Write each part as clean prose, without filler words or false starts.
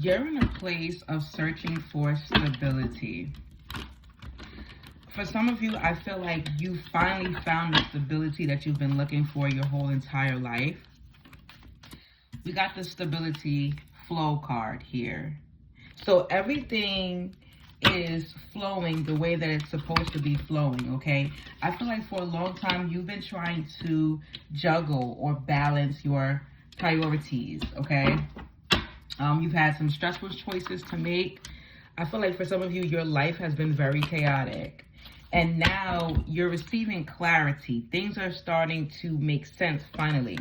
You're in a place of searching for stability. For some of you, I feel like you finally found the stability that you've been looking for your whole entire life. We got the stability flow card here. So everything is flowing the way that it's supposed to be flowing, okay? I feel like for a long time, you've been trying to juggle or balance your priorities, okay? You've had some stressful choices to make. I feel like for some of you, your life has been very chaotic. And now you're receiving clarity. Things are starting to make sense finally,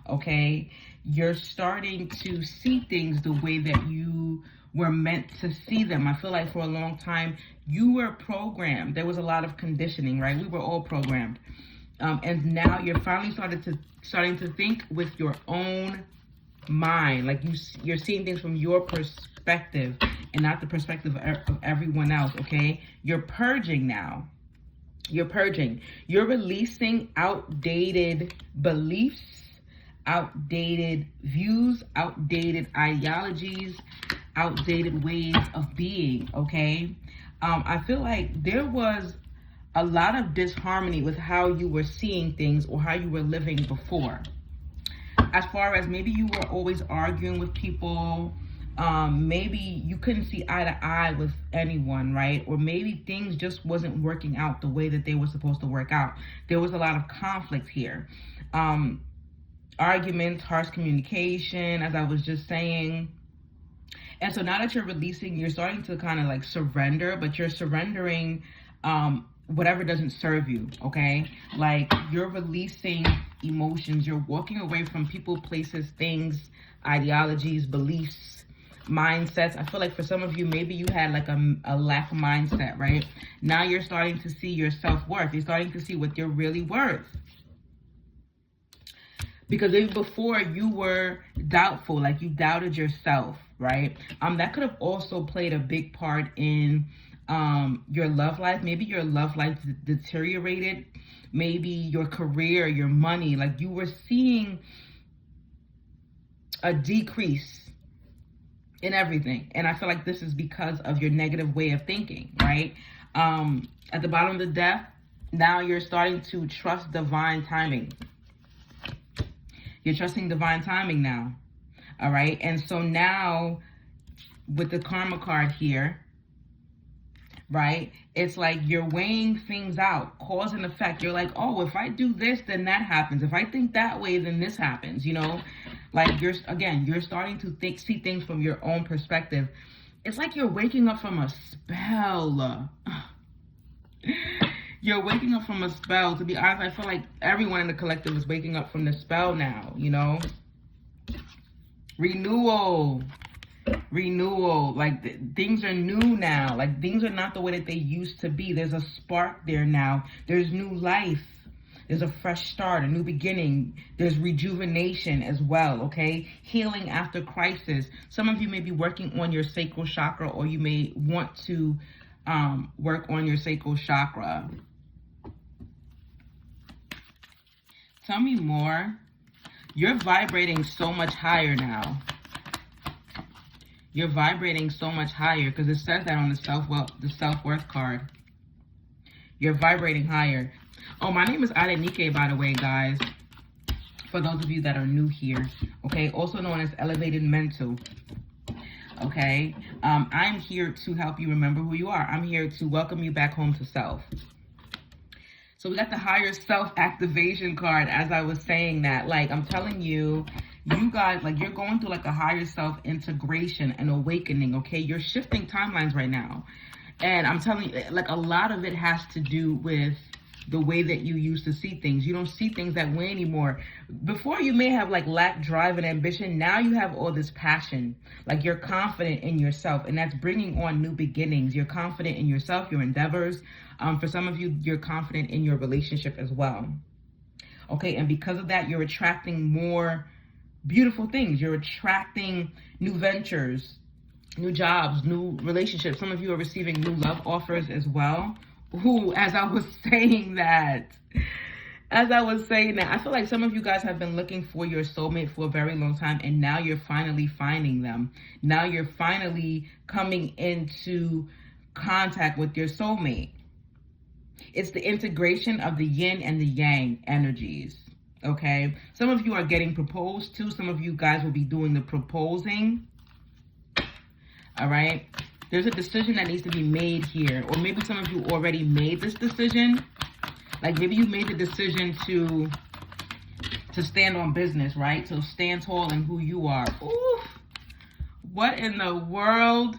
okay? You're starting to see things the way that you were meant to see them. I feel like for a long time, you were programmed. There was a lot of conditioning, right? We were all programmed. And now you're finally starting to think with your own mind. Like you're seeing things from your perspective and not the perspective of everyone else, okay? You're purging now. You're purging. You're releasing outdated beliefs, outdated views, outdated ideologies, outdated ways of being, okay? I feel like there was a lot of disharmony with how you were seeing things or how you were living before. As far as maybe you were always arguing with people, maybe you couldn't see eye to eye with anyone, right? Or maybe things just wasn't working out the way that they were supposed to work out. There was a lot of conflict here. Arguments, harsh communication, as I was just saying. And so now that you're releasing, you're starting to kind of like surrender, but you're surrendering whatever doesn't serve you, okay? Like you're releasing emotions. You're walking away from people, places, things, ideologies, beliefs, mindsets. I feel like for some of you, maybe you had like a lack mindset, right? Now you're starting to see your self-worth. You're starting to see what you're really worth. Because maybe before you were doubtful, like you doubted yourself, right? That could have also played a big part in your love life. Maybe your love life deteriorated. Maybe your career, your money, like you were seeing a decrease in everything. And I feel like this is because of your negative way of thinking, right? At the bottom of the deck, now you're starting to trust divine timing. You're trusting divine timing now, all right? And so now with the karma card here, right? It's like you're weighing things out, cause and effect. You're like, oh, if I do this, then that happens. If I think that way, then this happens, you know? Like you're starting to see things from your own perspective. It's like you're waking up from a spell. You're waking up from a spell. To be honest, I feel like everyone in the collective is waking up from the spell now, you know? Renewal. Like things are new now. Like things are not the way that they used to be. There's a spark there now. There's new life. There's a fresh start, a new beginning. There's rejuvenation as well, okay? Healing after crisis. Some of you may be working on your sacral chakra, or you may want to work on your sacral chakra. Tell me more. You're vibrating so much higher now. You're vibrating so much higher because it says that on the self-worth card. You're vibrating higher. Oh, my name is Adeniké, by the way, guys. For those of you that are new here, okay? Also known as Elevated Mental, okay? I'm here to help you remember who you are. I'm here to welcome you back home to self. So we got the higher self activation card. As I was saying that, like, I'm telling you, you guys, like, you're going through like a higher self integration and awakening, okay? You're shifting timelines right now. And I'm telling you, like, a lot of it has to do with the way that you used to see things. You don't see things that way anymore. Before, you may have like lacked drive and ambition. Now you have all this passion. Like you're confident in yourself, and that's bringing on new beginnings. You're confident in yourself, your endeavors. For some of you, you're confident in your relationship as well. Okay, and because of that, you're attracting more beautiful things. You're attracting new ventures, new jobs, new relationships. Some of you are receiving new love offers as well. Who, as I was saying that, As I was saying that, I feel like some of you guys have been looking for your soulmate for a very long time, and now you're finally finding them. Now you're finally coming into contact with your soulmate. It's the integration of the yin and the yang energies, okay? Some of you are getting proposed to. Some of you guys will be doing the proposing, all right? There's a decision that needs to be made here, or maybe some of you already made this decision. Like maybe you made the decision to stand on business, right? To stand tall in who you are. Ooh, what in the world?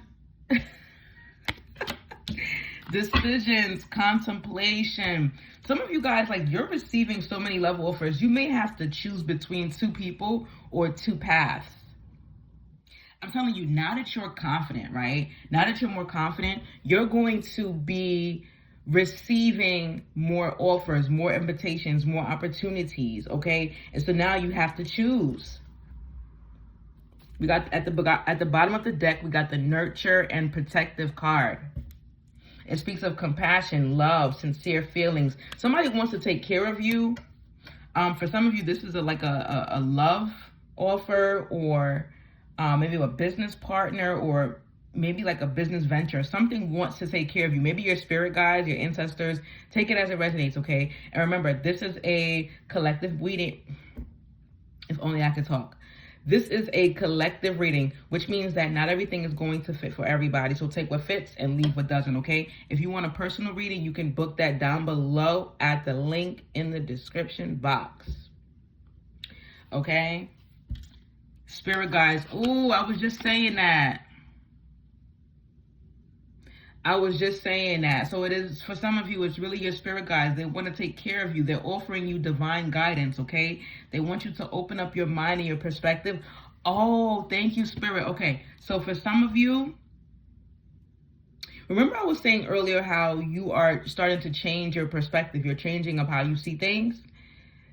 Decisions, contemplation. Some of you guys, like, you're receiving so many love offers. You may have to choose between two people or two paths. I'm telling you, now that you're confident, right? Now that you're more confident, you're going to be receiving more offers, more invitations, more opportunities, okay? And so now you have to choose. We got at the bottom of the deck, we got the nurture and protective card. It speaks of compassion, love, sincere feelings. Somebody wants to take care of you. For some of you, this is like a love offer, or maybe a business partner, or maybe like a business venture. Something wants to take care of you. Maybe your spirit guides, your ancestors. Take it as it resonates, okay? And remember, this is a collective reading. If only I could talk. This is a collective reading, which means that not everything is going to fit for everybody. So take what fits and leave what doesn't, okay? If you want a personal reading, you can book that down below at the link in the description box. Okay? Spirit guides. Ooh, I was just saying that. So it is, for some of you, it's really your spirit guides. They want to take care of you. They're offering you divine guidance, okay? They want you to open up your mind and your perspective. Oh, thank you, Spirit. Okay, so for some of you, remember I was saying earlier how you are starting to change your perspective. You're changing of how you see things.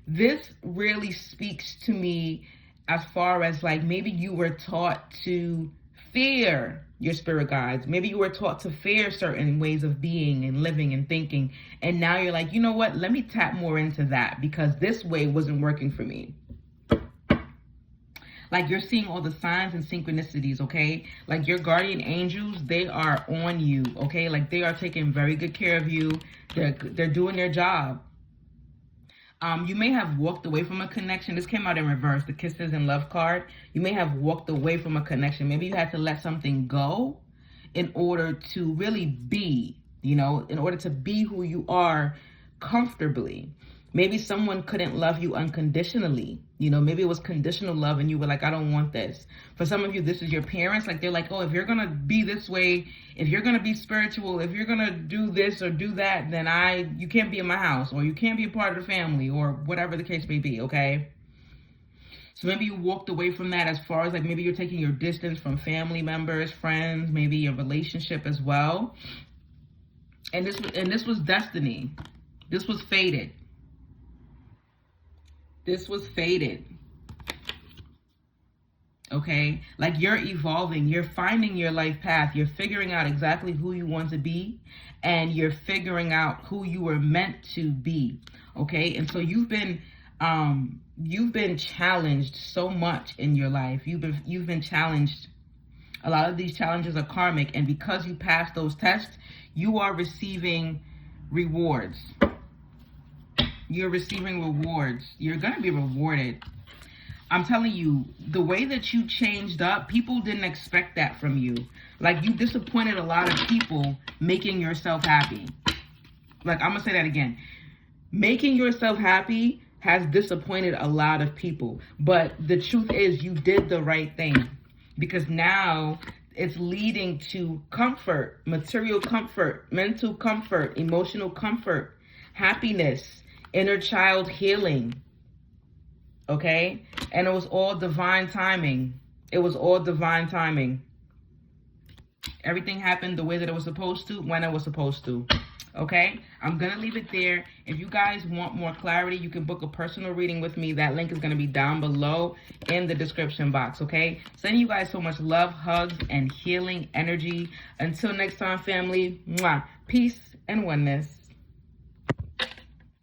This really speaks to me as far as like maybe you were taught to fear your spirit guides. Maybe you were taught to fear certain ways of being and living and thinking. And now you're like, you know what? Let me tap more into that because this way wasn't working for me. Like you're seeing all the signs and synchronicities, okay? Like your guardian angels, they are on you, okay? Like they are taking very good care of you. They're doing their job. You may have walked away from a connection. This came out in reverse, the kisses and love card. You may have walked away from a connection. Maybe you had to let something go in order to really be, you know, in order to be who you are comfortably. Maybe someone couldn't love you unconditionally. You know, maybe it was conditional love and you were like, I don't want this. For some of you, this is your parents. Like they're like, oh, if you're going to be this way, if you're going to be spiritual, if you're going to do this or do that, then you can't be in my house, or you can't be a part of the family, or whatever the case may be, okay? So maybe you walked away from that as far as like maybe you're taking your distance from family members, friends, maybe your relationship as well. And this was destiny. This was fated. This was fated. Okay? Like you're evolving. You're finding your life path. You're figuring out exactly who you want to be. And you're figuring out who you were meant to be. Okay? And so you've been challenged so much in your life. You've been challenged. A lot of these challenges are karmic. And because you passed those tests, you are receiving rewards. You're receiving rewards. You're going to be rewarded. I'm telling you, the way that you changed up, people didn't expect that from you. Like you disappointed a lot of people making yourself happy. Like I'm going to say that again. Making yourself happy has disappointed a lot of people. But the truth is you did the right thing. Because now it's leading to comfort, material comfort, mental comfort, emotional comfort, happiness, inner child healing, okay? And it was all divine timing. It was all divine timing. Everything happened the way that it was supposed to, when it was supposed to, okay? I'm going to leave it there. If you guys want more clarity, you can book a personal reading with me. That link is going to be down below in the description box, okay? Sending you guys so much love, hugs, and healing energy. Until next time, family, mwah, peace and oneness.